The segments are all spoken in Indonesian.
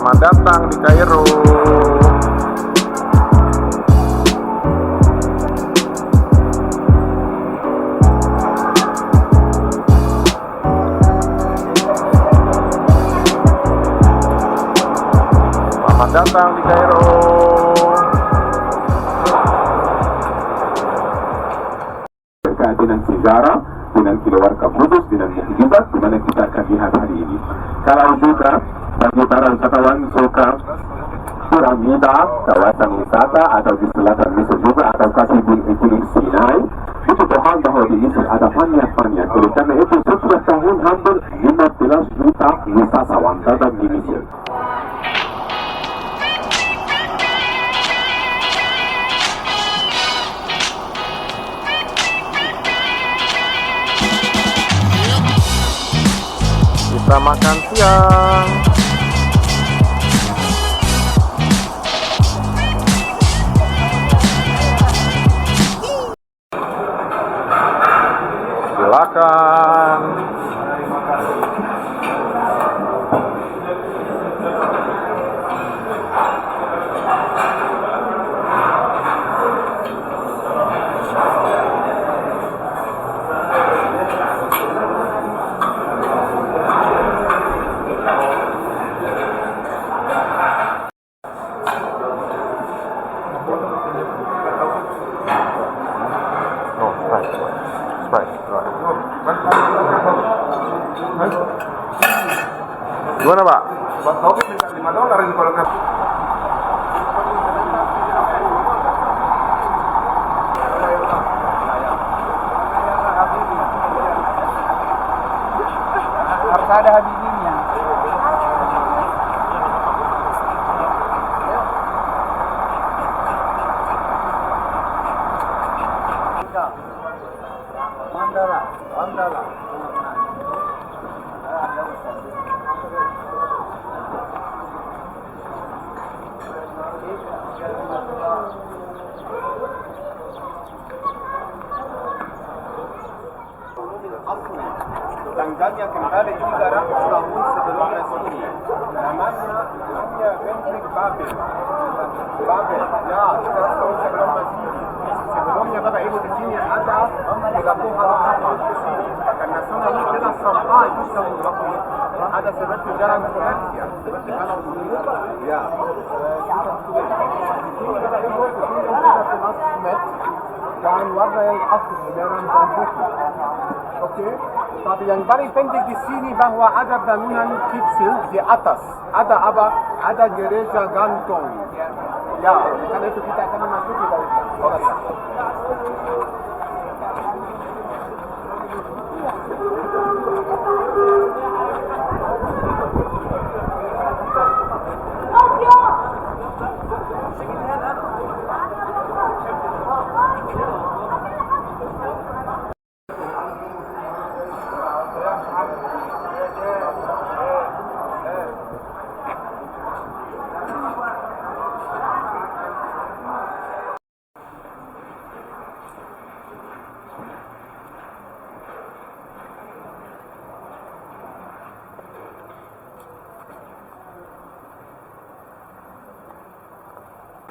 Selamat datang di Kairo. Selamat datang di Kairo. Terkait dengan sejarah, dengan keluarga Kudus, dengan mukjizat di mana kita akan lihat hari ini. Kalau juga bagi para wisatawan suka piramida, kawasan wisata atau di selatan Mesir juga atau kasih gunung Sinai, itu Tuhan bahwa di Mesir ada banyak. Oleh karena itu setiap tahun hampir 15 juta wisatawan datang di Mesir. Kita makan siang. Silakan. Gimana Pak? Buat kopi minta $5 ini kalau nggak. Harus ada habibinya. Mandala. Tanggalnya kembali 300 tahun sebelum Masehi. Namanya Bentlik Babel. Ya, 300 tahun sebelum Masehi. Sebelumnya Bapak Ibu di sini ada pelabuhan kapal di sini. Karena sana ini jelas sampai di Samudra. Ada seperti jalan komersial, seperti kalau ini. Ya. Ini Bapak Ibu di sini ada masjid dan warna yang asli dengan bambu. Oke, tapi yang paling penting di sini bahwa ada bangunan kecil di atas. Ada apa? Ada gereja gantung. Ya, karena itu kita akan masuk di bawah.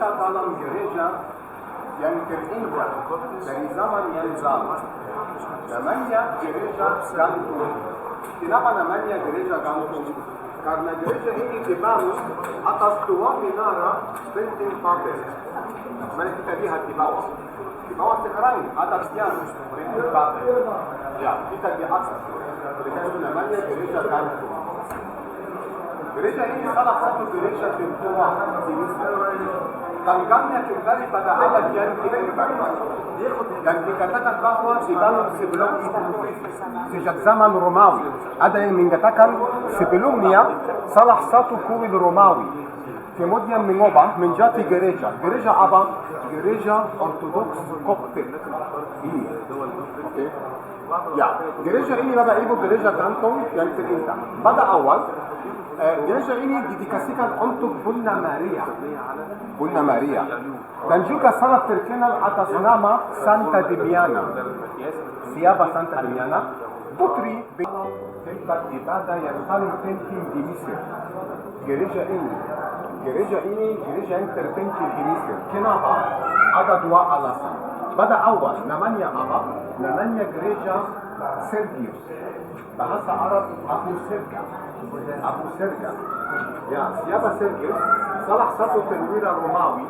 Dalam gereja yang terindah dari zaman yang lama namanya gereja gantung. Kenapa namanya gereja gantung? Karena gereja ini dibangun atas dua menara benteng Babel. Mari kita lihat di bawah. Di bawah sekarang ada tiang benteng Babel. Ya, kita di atas. Itu namanya gereja gantung. Gereja ini salah satu gereja tertua di Mesir. Tanggalnya kembali pada abad yang ke-4 dan dikatakan bahwa dibangun sebelum itu sejak zaman Romawi. Ada yang mengatakan sebelumnya salah satu kuil Romawi kemudian mengubah menjadi gereja. Gereja apa? Gereja Ortodoks Koptik. Ini. Okay. Ya, gereja ini Bapak Ibu gereja gantung yang terindah. Pada awal gereja ini didikasikan untuk Bunda Maria dan juga sangat terkenal atas nama Santa Damiana. Siapa Santa Damiana? Putri tempat ibadah yang paling penting di Mesir. Gereja ini gereja yang terpencil di Mesir. Kenapa? Ada dua alasan. Pada awal, namanya apa? Namanya gereja Sergius. Bahasa Arab Abu Serga. Ya, siapa Sergius? Salah satu perwira Romawi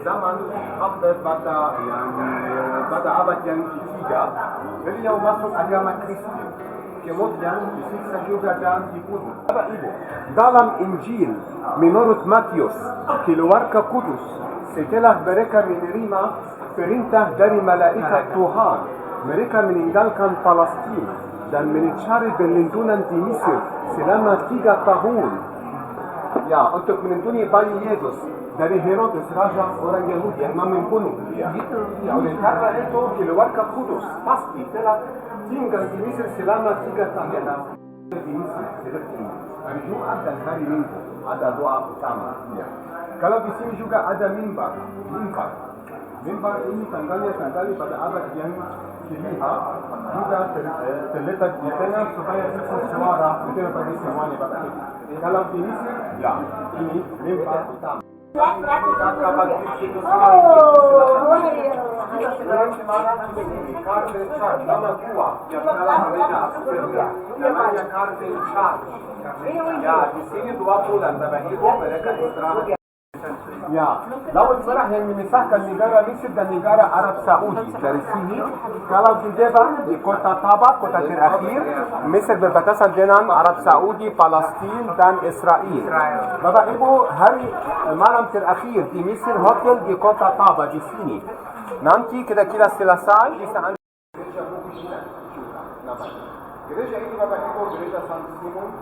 zaman pada abad yang ketiga, beliau masuk agama Kristen. Kemudian disiksa juga dan dibunuh. Bapak Ibu, dalam Injil menurut Matius, keluarga Kudus setelah mereka menerima perintah dari malaikat Tuhan, mereka meninggalkan Palestina dan mencari perlindungan di Mesir selama 3 tahun. Ya, untuk melindungi bayi Yesus dari Herodes, raja orang Yahudi yang membunuh dia. Ya, oleh karena itu keluarga Kudus pasti telah tinggal di Mesir selama 3 tahun. Di Mesir seperti ini. Hari Jumat dan hari Minggu ada doa utama. Ya. Kalau di sini juga ada mimbar. Mimbar ini tanggalnya pada abad yang kelima juga terletak di tengah supaya bisa suara itu bagi semuanya Bapak Ibu. Kalau di Mesir, ya ini mimbar utama. Ya, di sini 2 bulan Bapak Ibu mereka istirahat. Ya, Laut Merah yang memisahkan negara Mesir dan negara Arab Saudi. Dari sini, kalau di depan di kota Taba, kota terakhir, Mesir berbatasan dengan Arab Saudi, Palestina dan Israel. Bapak Ibu, hari malam terakhir di Mesir hotel di kota Taba di sini. Nanti kira-kira selesai bisa anda gereja ini Bapak Ibu, gereja Santo Simon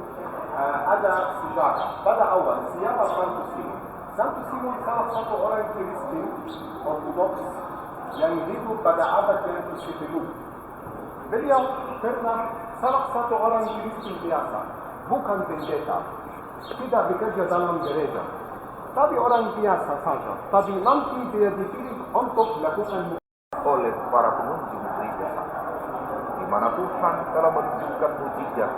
ada sejarah. Pada awal, siapa Santo Simon? Santo Simon salah satu orang Kristen Ortodoks yang hidup pada abad yang ke-10. Beliau pernah salah satu orang Kristen biasa, bukan pendeta, tidak bekerja dalam gereja, tapi orang biasa saja. Tapi nanti dia dipilih untuk melakukan oleh para pengunjung gereja, di mana Tuhan telah menunjukkan mujizat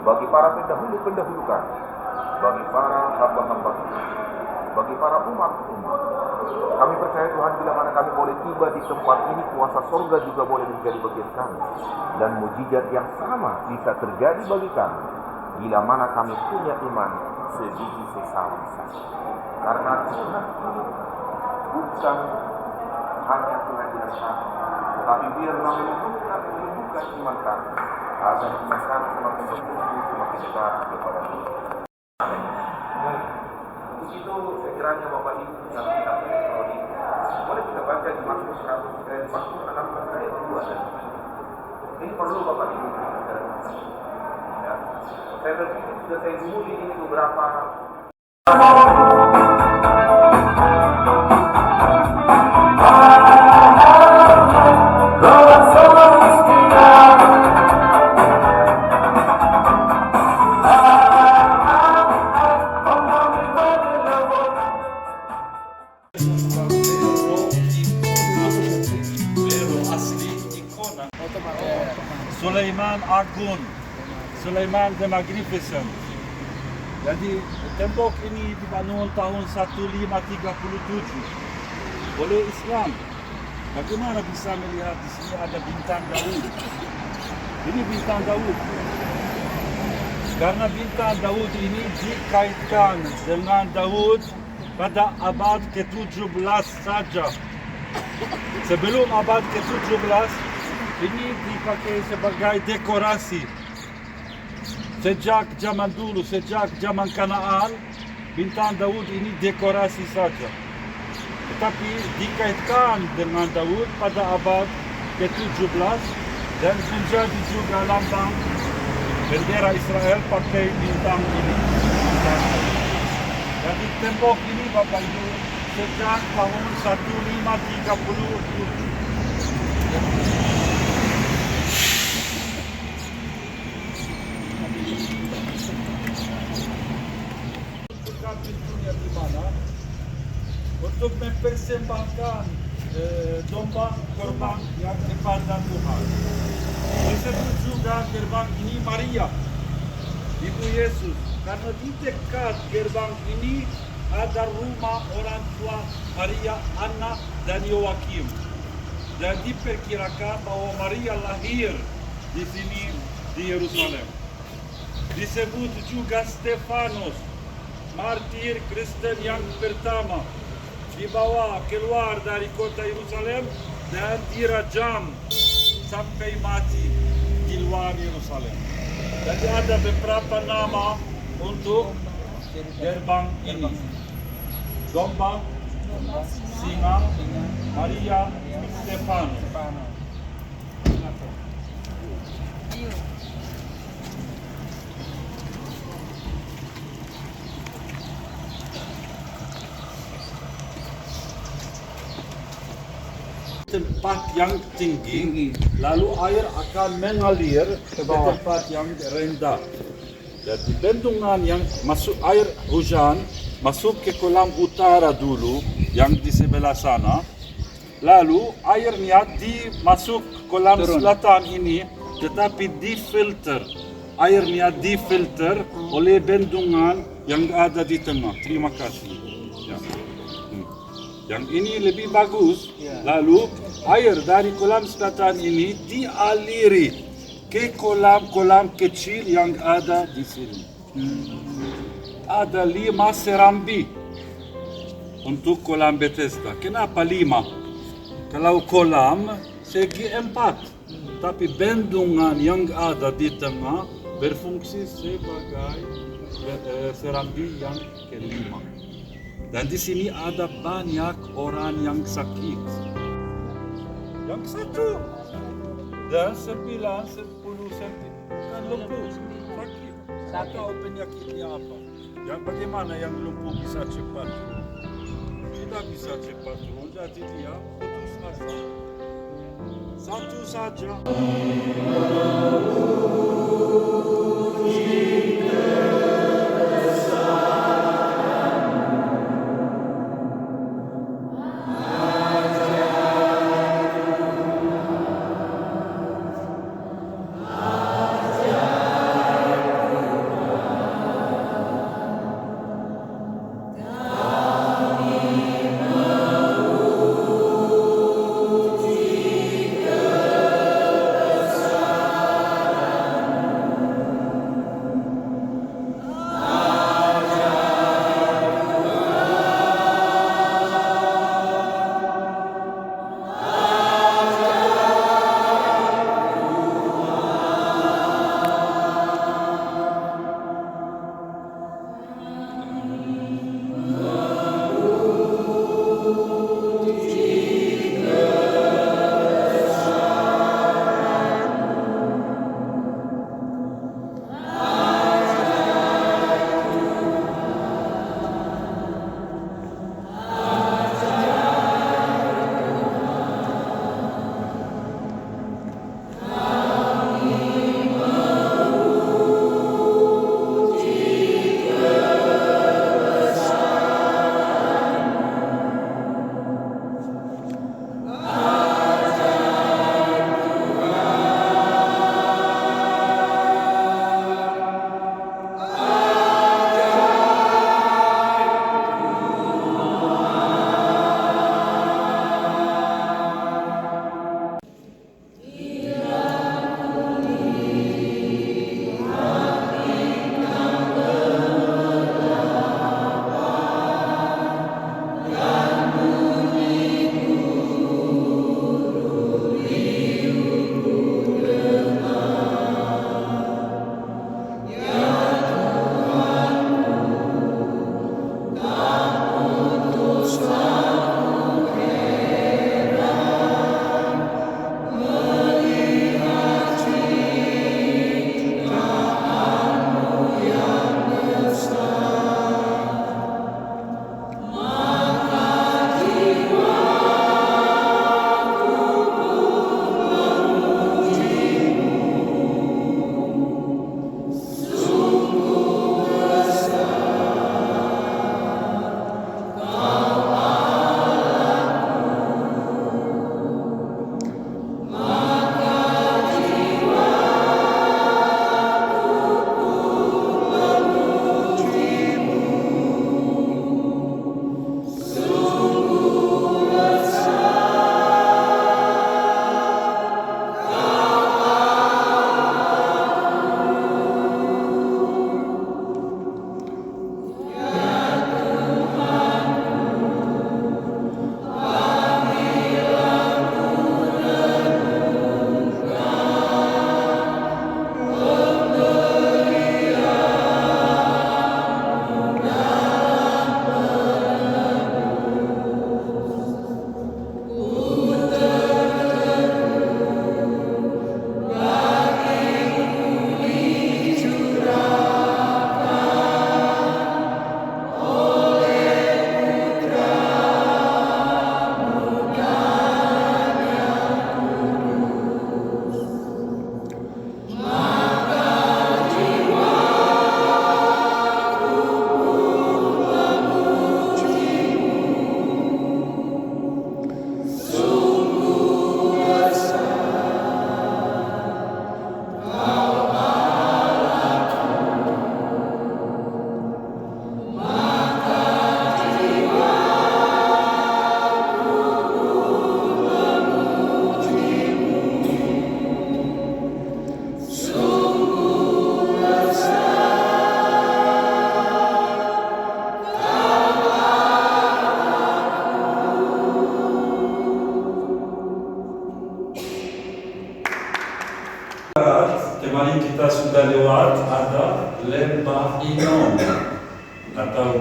bagi para pendahulu kami, bagi para hamba-hamba, bagi para umat. Kami percaya Tuhan, bila mana kami boleh tiba di tempat ini, kuasa surga juga boleh menjadi bagian kami, dan mujizat yang sama bisa terjadi bagi kami bila mana kami punya iman sebiji sesawi saja. Karena Tuhan ini bukan hanya Tuhan yang sama, tapi biarlah menumbuhkan iman kami, agar iman kami semakin bertumbuh, semakin dekat kepada Tuhan. Untuk itu, sekiranya Bapak Ibu yang kita prodi, boleh kita baca di Mazmur 100 Mazmur 16 ayat 2 dan 3. Ini perlu Bapak Ibu. Ya. Saya berpikir sudah saya dulu ini beberapa Sulaiman Agung, Sulaiman the Magnificent. Jadi tembok ini dibangun tahun 1537 oleh Islam. Bagaimana bisa melihat di sini ada bintang Daud? Ini bintang Daud. Karena bintang Daud ini dikaitkan dengan Daud pada abad ke-17 saja. Sebelum abad ke-17 ini dipakai sebagai dekorasi. Sejak zaman dulu, sejak zaman Kanaan, bintang Daud ini dekorasi saja. Tetapi dikaitkan dengan Daud pada abad ke-17 dan menjadi juga lambang bendera Israel pakai bintang ini. Jadi tembok ini Bapak Ibu sejak tahun 1537. Pintunya di mana untuk mempersembahkan domba korban yang dipandang Tuhan. Disebut juga gerbang ini Maria. Ibu Yesus, karena di dekat gerbang ini ada rumah orang tua Maria, Anna, dan Yoakim. Dan diperkirakan bahwa Maria lahir di sini di Yerusalem. Disebut juga Stefanus, martir Kristen yang pertama, dibawa keluar dari kota Yerusalem dan dirajam sampai mati di luar Yerusalem. Jadi ada beberapa nama untuk gerbang ini. Domba, singa, Maria, Stefanus. Tempat yang tinggi, lalu air akan mengalir ke tempat yang rendah. Jadi bendungan yang masuk air hujan masuk ke kolam utara dulu yang di sebelah sana, lalu airnya dimasuk kolam selatan ini, tetapi difilter. Airnya difilter oleh bendungan yang ada di tengah. Terima kasih. Ya. Yang ini lebih bagus. Lalu air dari kolam selatan ini dialiri ke kolam-kolam kecil yang ada di sini. Ada 5 serambi untuk kolam Bethesda. Kenapa 5? Kalau kolam segi 4, tapi bendungan yang ada di tengah berfungsi sebagai serambi yang kelima. Dan di sini ada banyak orang yang sakit. Yang 1 dan 9, 10 cm kan lumpuh, sakit. Tak tahu penyakitnya apa. Yang bagaimana yang lumpuh bisa cepat turun? Tidak bisa cepat turun, jadi dia putus asa. 1 saja.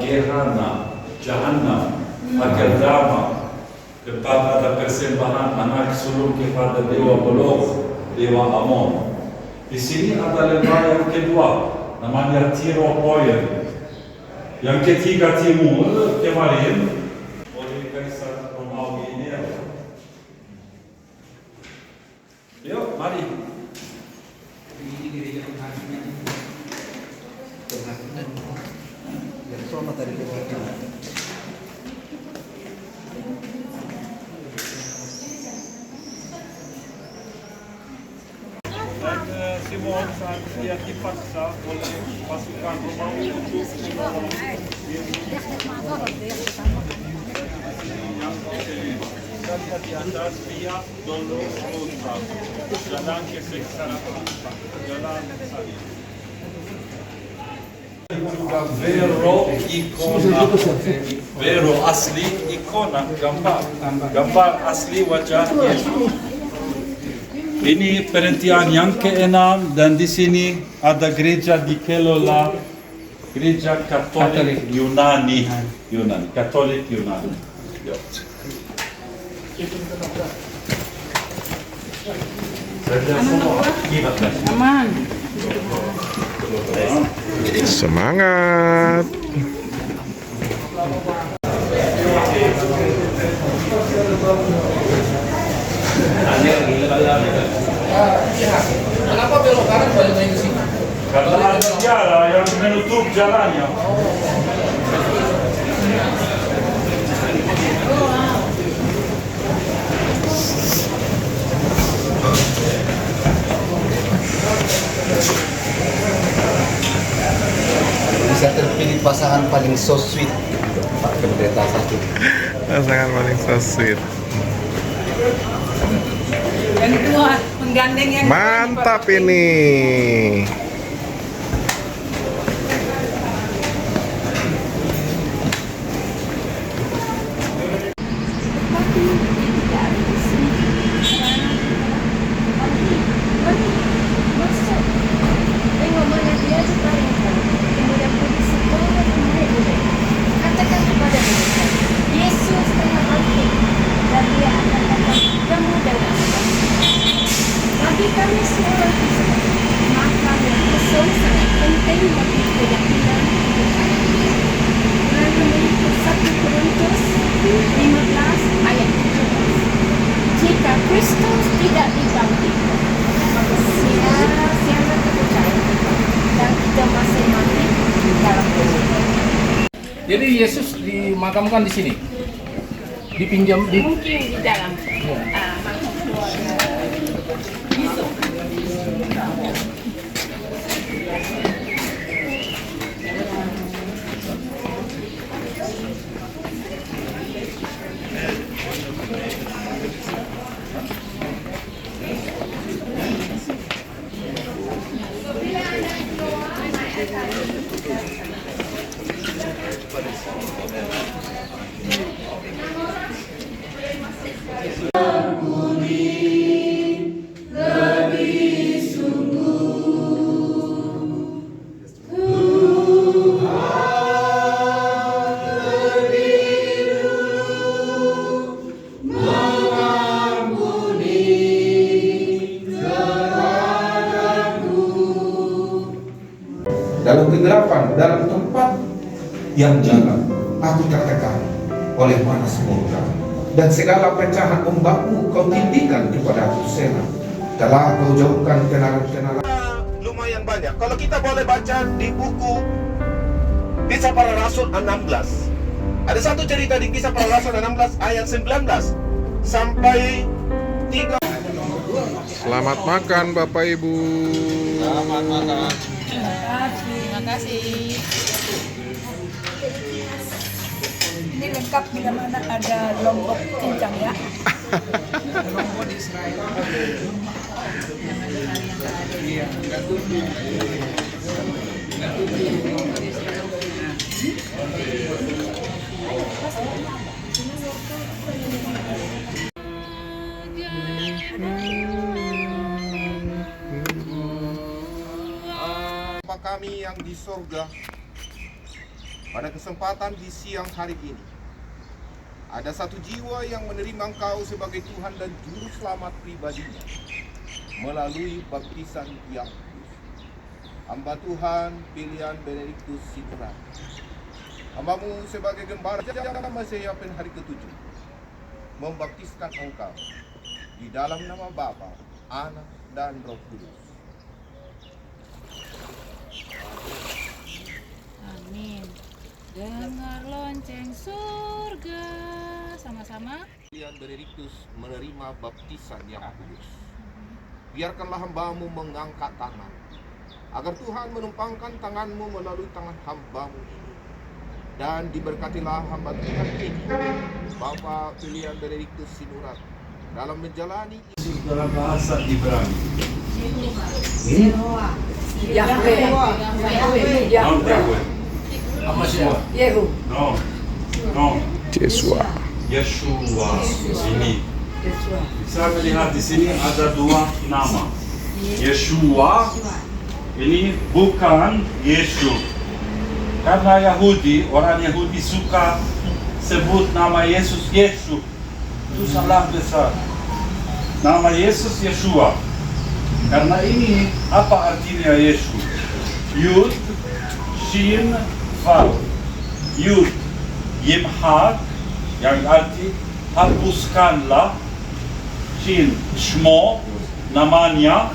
Gehenna, Jahannam, Agardama, tempat ada persembahan anak sulung kepada Dewa Moloch, Dewa Amon. Di sini ada lembah yang kedua, namanya Tiropoir. Yang ketiga timur kemarin oleh Kaisar Romawi Nero. Yuk, mari. Dan Simon saat dia dipaksa oleh pasukan Romawi untuk menolong yang kelima. Dan di atas dia dulu Rosa, jalan keseksaraan, jalan salib. Vero asli ikona, gambar asli wajah Yesus. Ini perhentian yang keenam dan di sini ada gereja di Kelola, gereja Katolik Yunani, Katolik Yunani. Yo. Aman. Semangat. Kenapa belok kanan balik lagi ke sini? Karena ada tiara yang menutup jalannya. Bisa terpilih pasangan paling so sweet, Pak Pendeta satu. Pasangan paling so sweet. Yang kedua, menggandeng yang Mantap ini. Katakan kepada mereka, Yesus telah bangkit dan dia akan datang kepadamu dengan bagi kami semua Kristen, maka yang Kristen sangat penting bagi keyakinan hidup kami. Dengan mengikut 1 Korintus 15 ayat 17. Jika Kristus tidak dibangkitkan, maka sia-sia kepercayaan kita dan kita masih mati dalam dosa. Jadi Yesus dimakamkan di sini, dipinjam di Mungkin di dalam dalam kegelapan, dalam tempat yang jalan, aku tertekan oleh panas murka, dan segala pecahan ombakmu kau tinggikan kepada aku Sela. Telah kau jauhkan kenalan-kenalan. Lumayan banyak. Kalau kita boleh baca di buku Kisah Para Rasul 16, ada satu cerita di Kisah Para Rasul 16 ayat 19 sampai 3. Selamat makan Bapak Ibu. Selamat makan. Terima kasih. Ini lengkap bila mana ada lombok cincang ya. Lombok di Israel. Bapa kami yang di surga, pada kesempatan di siang hari ini, ada satu jiwa yang menerima Engkau sebagai Tuhan dan Juru Selamat pribadinya melalui baptisan yang kudus. Hamba Tuhan pilihan Benediktus Sinurat, hambamu sebagai gembala masih hari ke-7 membaptiskan Engkau di dalam nama Bapa, Anak, dan Roh Kudus. Amin. Dengar lonceng surga sama-sama. Pilihan Benediktus menerima baptisan yang kudus. Biarkanlah hambamu mengangkat tangan, agar Tuhan menumpangkan tanganmu melalui tangan hambamu ini. Dan diberkatilah hamba Tuhan ini, Bapak pilihan Benediktus Sinurat, dalam menjalani dalam bahasa Ibrani. Yahweh. Apa siapa? Yehu. No. Yesua. Yeshua ini. Bisa melihat di sini ada dua nama. Yeshua ini bukan Yesus. Karena orang Yahudi suka sebut nama Yesus Yesus. Itu salah besar. Nama Yesus Yeshua. Karena ini apa artinya Yesus? Yud, Shin, Vav. Yud, Yimhak, yang arti hapuskanlah. Shin, Shmo, namanya.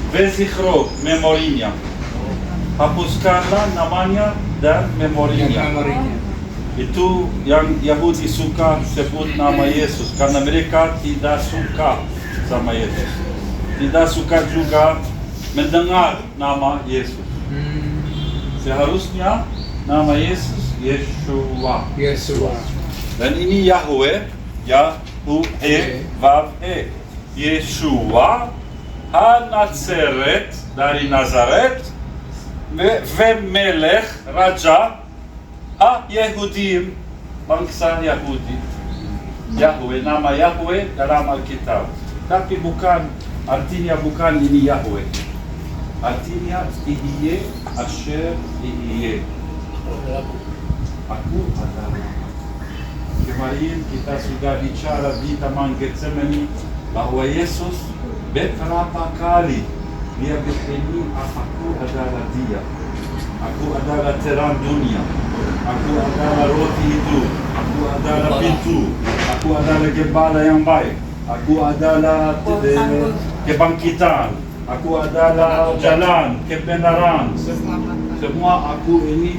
Vezichro, memorinya. Hapuskanlah namanya dan memorinya. Itu yang Yahudi suka sebut nama Yesus. Karena mereka tidak suka sama Yesus. Tidak suka juga mendengar nama Yesus. Seharusnya nama Yesus Yeshua. Dan ini Yahweh, Yahuhe, Vavhe. Yeshua, Ha-Nazaret, dari Nazaret, Vemelech, Raja, Ha-Yehudim, bangsa Yahudi. Yahweh, nama Yahweh dalam Alkitab. Tapi artinya bukan ini Yahweh. Artinya Iye, Asher, Iye. Aku adalah. Kemarin kita sudah bicara di Taman Getsemani bahwa Yesus beberapa kali dia berkata, aku adalah dia. Aku adalah terang dunia. Aku adalah roti hidup. Aku adalah pintu. Aku adalah gembala yang baik. Aku adalah kebangkitan. Aku adalah jalan, kebenaran. Semua aku ini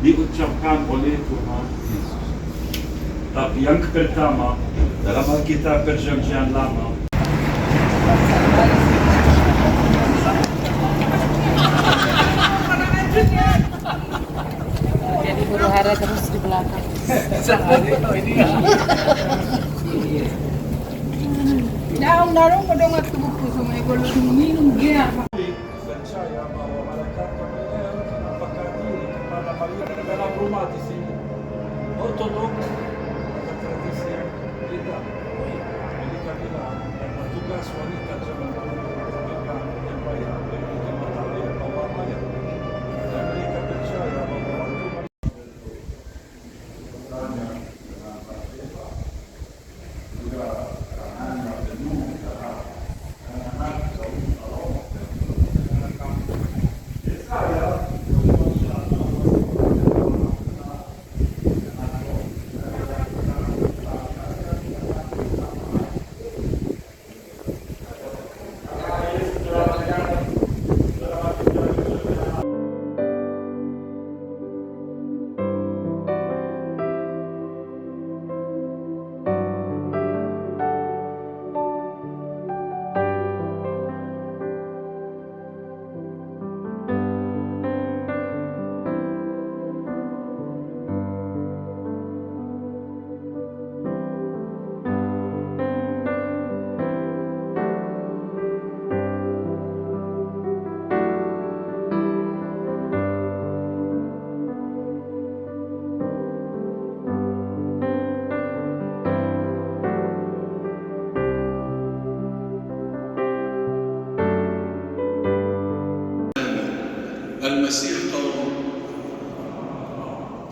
diucapkan oleh Tuhan Yesus. Tapi yang pertama, dalam Alkitab Perjanjian Lama, Jadi huru hara terus di belakang. Daung-daung pedongat ke buku sama ekor minum dia. percaya bahwa malaikat Gabriel menampakkan diri kepada Maria dalam rumah di sini. Ortodoks tradisi yang beda. Mereka bilang tugas wanita zaman dulu merupakan yang baik bagi matahari bahwa ayat. Dan mereka percaya bahwa waktu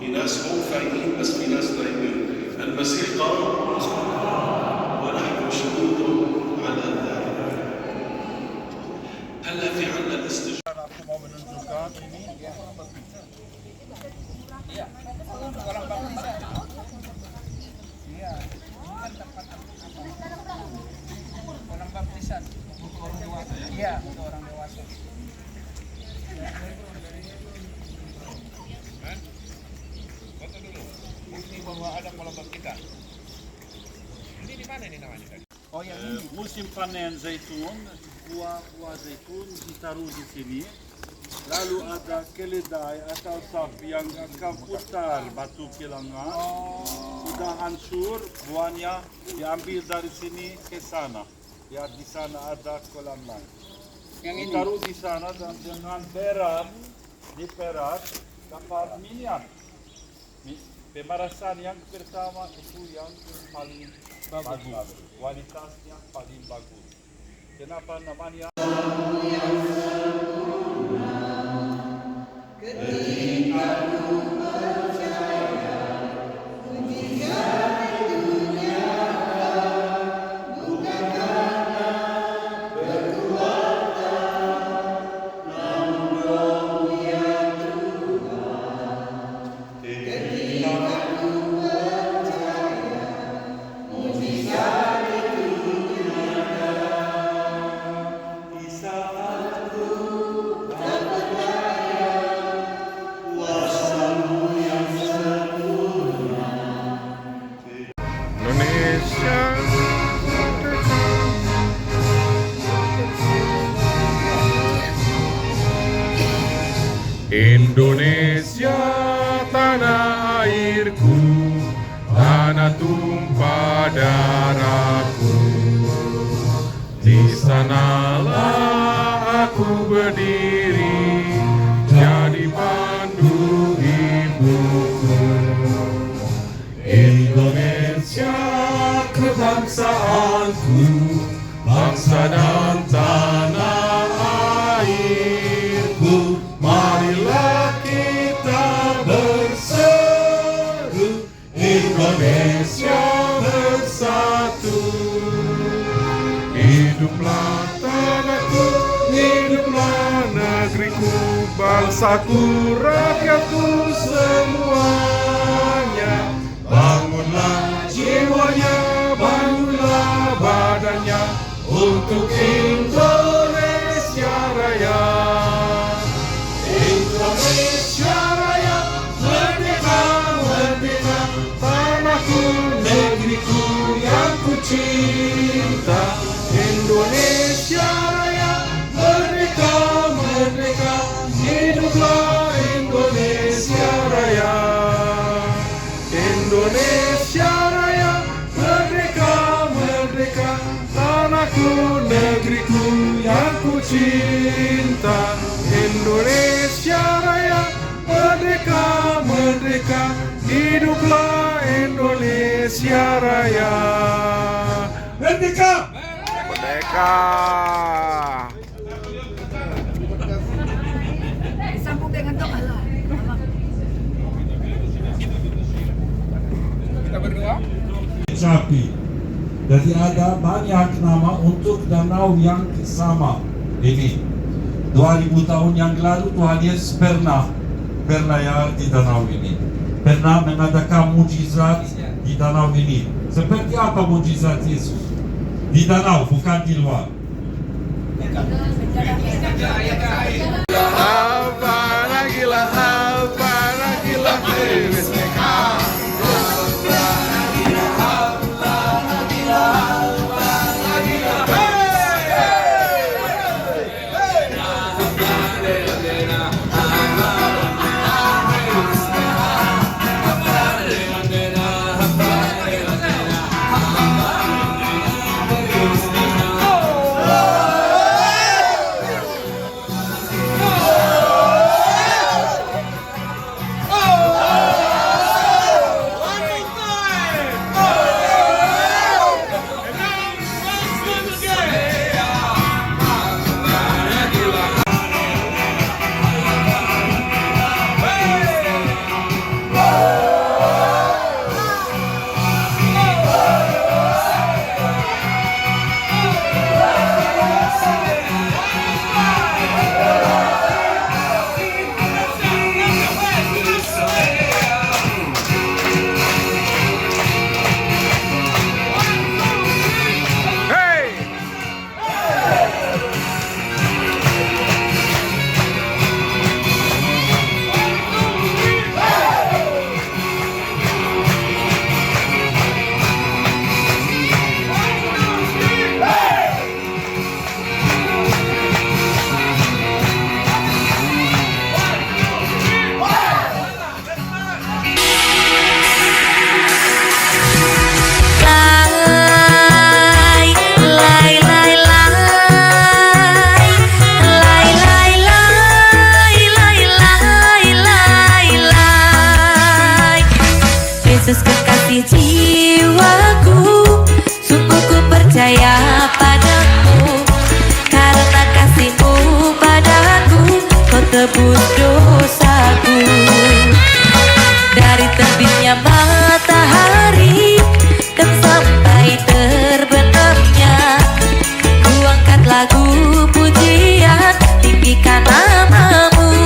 في ناس هم فايقين بس في ناس نايمين. المسيح قام ونحن شهود على ذلك. هلا في عندنا الاستجابة. Aku mau menunjukkan ini. Iya. Orang baptisan. Iya. Orang baptisan. Orang dewasa ya? Iya, untuk orang dewasa. Foto dulu. Bukti bahwa ada kolam baptisan. Ini di mana ini namanya tadi? Oh yang ini. Musim panen zaitun, buah zaitun ditaruh di sini. Lalu ada keledai atau sapi yang akan putar batu kilangan. Sudah hancur, buahnya diambil dari sini ke sana. Ya di sana ada kolam lain. Yang ini taruh di sana dan dengan berat, diperas dapat minyak. Pemerasan yang pertama itu yang paling bagus, kualitasnya paling bagus. Kenapa namanya? Ketika ku percaya mujizat itu nyata, bukan karena berkuasa, namun Roh ya Tuhan. Ketika ku percaya mujizat itu nyata, di saat ku tak percaya kuasa-Mu yang sempurna. Indonesia Indonesia tanah airku, tanah tumpah darahku. Di sanalah aku berdiri, jadi pandu ibuku. Indonesia kebangsaanku, bangsa dan tanah airku. Marilah kita berseru, Indonesia bersatu. Hiduplah tanahku, hiduplah negeriku, bangsaku, rakyatku semuanya. Bangunlah jiwanya, bangunlah badannya untuk Indonesia Raya. Indonesia Raya, merdeka, merdeka, tanahku, negeriku yang ku cinta. Indonesia Raya, merdeka, merdeka, hiduplah Indonesia Raya. Indonesia Raya, merdeka, merdeka, tanahku, negeriku yang ku cinta. Indonesia Raya, merdeka, merdeka, hiduplah Indonesia Raya. Merdeka! Merdeka! Disambung dengan doa lah. Kita berdoa. Sapi. Jadi ada banyak nama untuk danau yang sama ini. 2000 tahun yang lalu Tuhan Yesus pernah berlayar di danau ini. Pernah mengadakan mujizat di danau ini. Seperti apa mujizat Yesus? Di danau, bukan di luar. Oh! Yesus kekasih jiwaku, sungguh ku percaya padamu. Karena kasih-Mu padaku, Kau tebus dosaku. Dari terbitnya matahari dan sampai terbenamnya, ku angkat lagu pujian, tinggikan nama-Mu.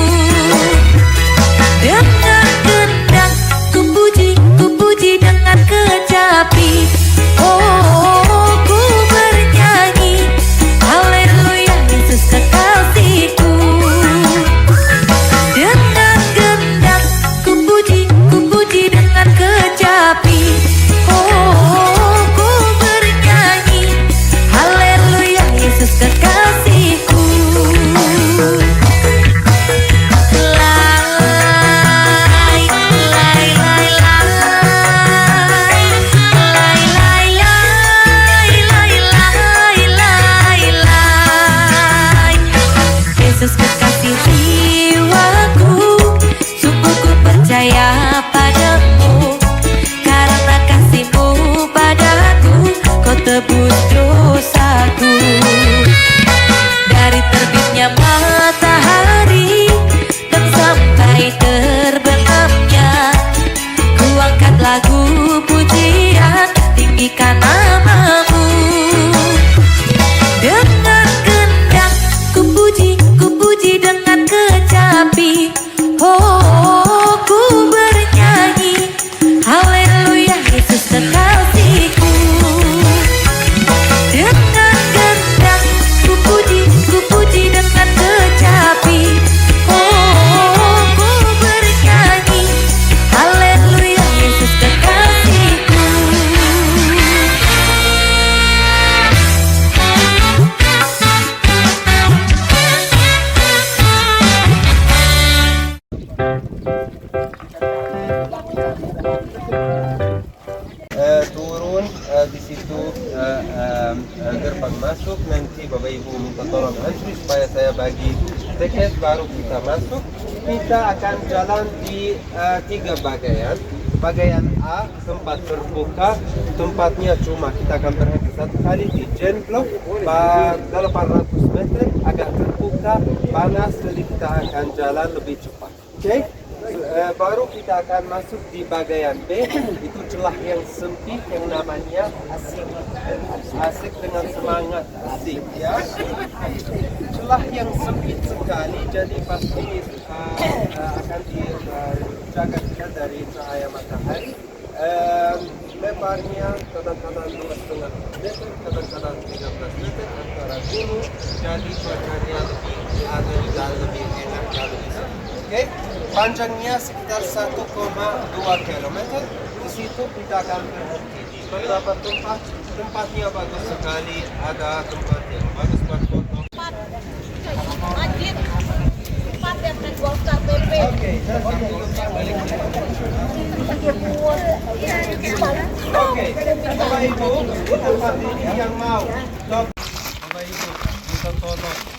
Dengan gendang ku puji dengan kecapi. Oh, ku bernyanyi haleluya Yesus kekasihku. Dengan gendang ku puji dengan kecapi. Oh, ku bernyanyi haleluya Yesus kekasihku. Yesus kekasih jiwaku, sungguh ku percaya padamu. Karena kasih-Mu padaku, Kau tebus dosaku. Dari terbitnya matahari dan sampai terbenamnya, ku angkat lagu pujian, tinggikan nama-Mu. Dengan gendang ku puji dengan kecapi. Oh, ku bernyanyi haleluya Yesus kekasihku. Dengan gendang ku puji dengan kecapi. Oh, ku bernyanyi haleluya Yesus kekasihku. Turun di situ gerbang masuk, nanti Bapak Ibu minta tolong antri supaya saya bagi tiket, baru kita masuk. Kita akan jalan di 3 bagian. Bagian A tempat terbuka, tempatnya cuma kita akan berhenti 1 kali di Gen Block 800 meter, agak terbuka, panas, jadi kita akan jalan lebih cepat. Oke? Baru kita akan masuk di bagian B, itu celah yang sempit yang namanya asik. Asik dengan semangat asik, ya. Celah yang sempit sekali, jadi pasti akan dijaga kita dari cahaya matahari. Lebarnya kadang-kadang 2,5 meter, kadang-kadang 13 meter antara gunung, jadi cuacanya lebih enak kalau di sini. Oke, panjangnya sekitar 1,2 km. Di situ kita akan berhenti di beberapa tempat. Tempatnya bagus sekali, ada tempat yang bagus buat foto. Oke, Bapak Ibu, di tempat ini yang mau. Bapak Ibu, minta tolong.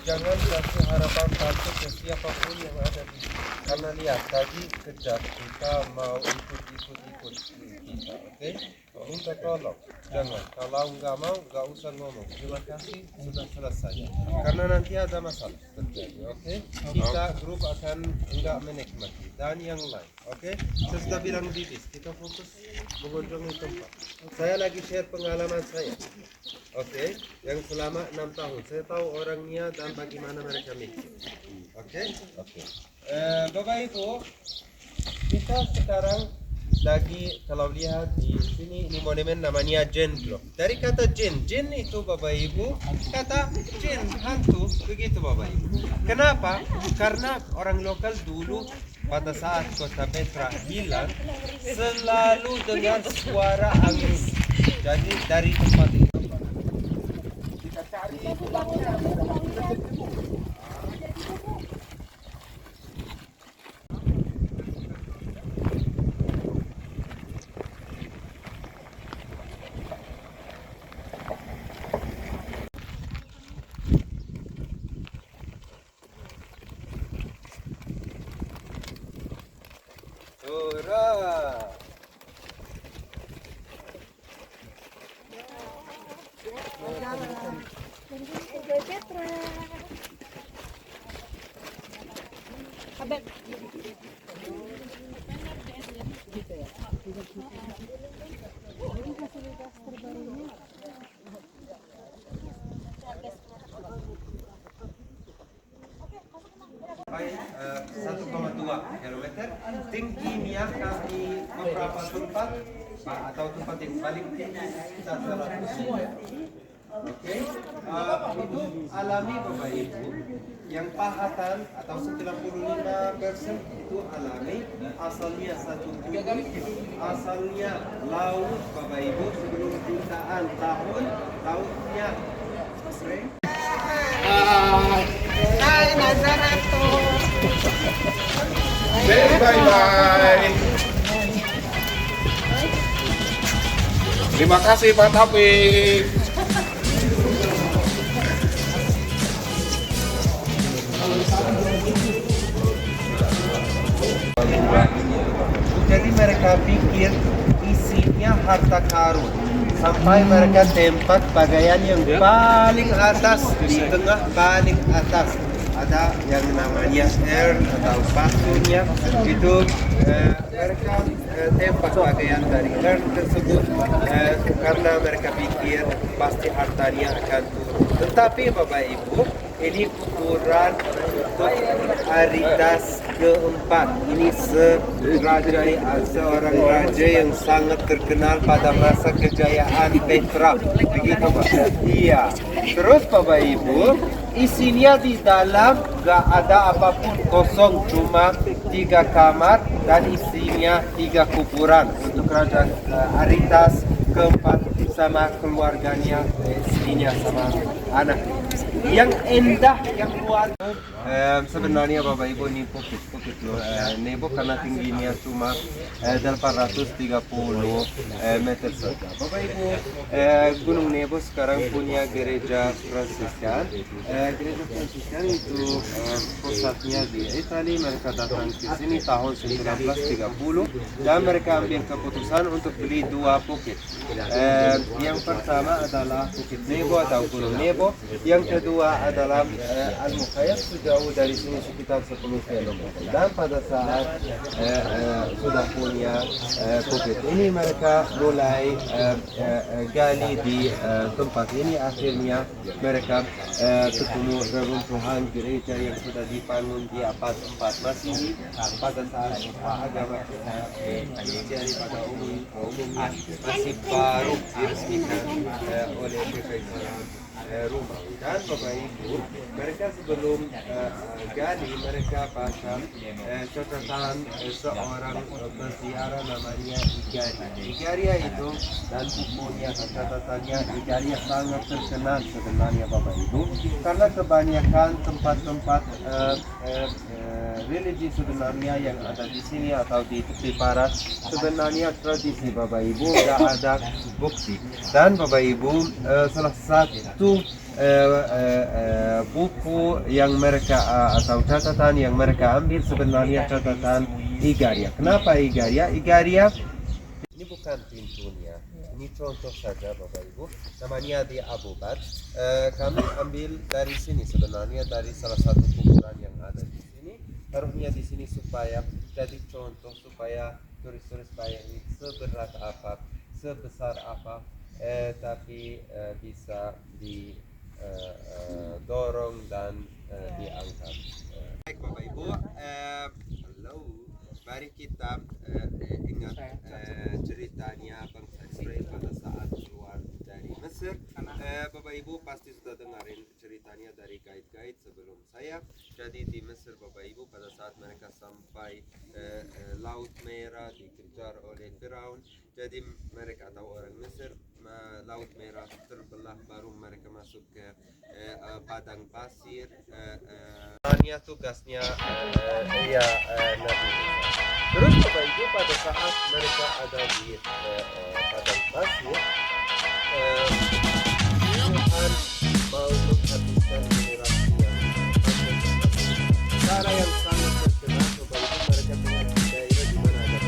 Jangan kasih harapan palsu ke siapapun yang ada di sini. Karena lihat, tadi kejap kita mau ikut kita, oke? Minta tolong, jangan. Kalau nggak mau, nggak usah ngomong. Terima kasih, sudah selesai. Karena nanti ada masalah terjadi, oke? Kita grup akan nggak menikmati dan yang lain, oke? Saya sudah bilang di bis, kita fokus mengunjungi tempat. Saya lagi share pengalaman saya. Oke, yang selama 6 tahun saya tahu orangnya dan bagaimana mereka mikir. Oke? Bapak Ibu, kita sekarang lagi kalau lihat di sini ini monumen namanya Gen Block. Dari kata Gen itu Bapak Ibu, kata Gen hantu, begitu Bapak Ibu. Kenapa? Karena orang lokal dulu pada saat Kota Petra hilang selalu dengar suara angin. Jadi dari tempat itu kita cari Ora. Sampai 1,2 kilometer. Tingginya di beberapa tempat atau tempat yang paling tinggi sekitar 100. Oke, itu alami Bapak Ibu. Yang pahatan atau 95% itu alami, asalnya satu bukit, asalnya laut Bapak Ibu sebelum jutaan tahun lautnya kering. Hai Nazarato. Bye-bye. Terima kasih Pak Taufik. Jadi mereka pikir isinya harta karun. Sampai mereka tempat pakaian yang paling atas, di tengah paling atas ada yang namanya urn atau batunya. Itu mereka tempat pakaian dari urn tersebut karena mereka pikir pasti hartanya akan turun. Tetapi Bapak Ibu, ini ukuran untuk Aritas keempat. Ini seorang raja yang sangat terkenal pada masa kejayaan Petra. Begitu Pak? Iya. Terus Bapak Ibu, isinya di dalam gak ada apapun, kosong, cuma 3 kamar dan isinya 3 kuburan untuk Raja Aritas keempat sama keluarganya, istrinya sama anak. Yang indah, yang luar sebenarnya Bapak Ibu ini bukit loh, Nebo karena tingginya cuma 830 meter saja. Bapak Ibu, Gunung Nebo sekarang punya gereja Fransiskan. Gereja Fransiskan itu pusatnya di Italia. Mereka datang ke sini tahun 1930 dan mereka ambil keputusan untuk beli 2 bukit. Yang pertama adalah Bukit Nebo atau Gunung Nebo. Yang kedua adalah Al-Mukayyad, sejauh dari sini sekitar 10 km. Dan pada saat sudah punya bukit ini, mereka mulai gali di tempat ini. Akhirnya mereka ketemu reruntuhan gereja yang sudah dibangun di abad 4 Masehi. Pada saat agama Kristiani pada umumnya masih baru diresmikan oleh Kekaisaran Romawi. Dan Bapak Ibu, mereka sebelum gali, mereka baca catatan seorang peziarah namanya Igaria. Igaria itu dan bukunya dan catatannya, Igaria sangat terkenal sebenarnya Bapak Ibu, karena kebanyakan tempat-tempat religi sebenarnya yang ada di sini atau di tepi barat sebenarnya tradisi Bapak Ibu, tidak ada bukti. Dan Bapak Ibu, salah satu buku yang mereka atau catatan yang mereka ambil sebenarnya catatan Igaria. Kenapa Igaria? Igaria ini bukan pintunya, ini contoh saja Bapak Ibu. Namanya di Abobat. Kami ambil dari sini sebenarnya, dari salah satu kuburan yang ada di sini. Taruhnya di sini supaya jadi contoh, supaya turis-turis supaya ini seberat apa, sebesar apa, tapi bisa didorong dan diangkat. Baik Bapak Ibu, halo, mari kita ingat ceritanya bangsa Israel pada saat keluar dari Mesir. Bapak Ibu pasti sudah dengarin ceritanya dari guide-guide sebelum saya. Jadi di Mesir Bapak Ibu, pada saat mereka sampai Laut Merah dikejar oleh Firaun, jadi mereka atau orang Mesir, Laut Merah terbelah, baru mereka masuk ke padang pasir. Hanya tugasnya Nabi Musa. Terus Bapak Ibu, pada saat mereka ada di padang pasir, Tuhan mau menghabiskan generasi yang cara yang sangat terkenal. Bapak Ibu, mereka tinggal di daerah di mana ada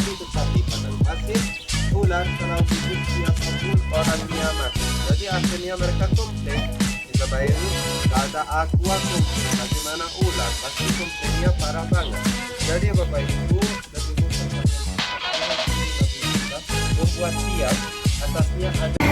mandi, tetapi padang pasir, ular, kalau hidup siapapun orangnya mati. Jadi akhirnya mereka komplain. Kita bayangin, gak ada aqua komplain. Bagaimana ular? Pasti komplainnya parah banget. Jadi Bapak Ibu, lebih mudah kalian membuat siap atasnya ada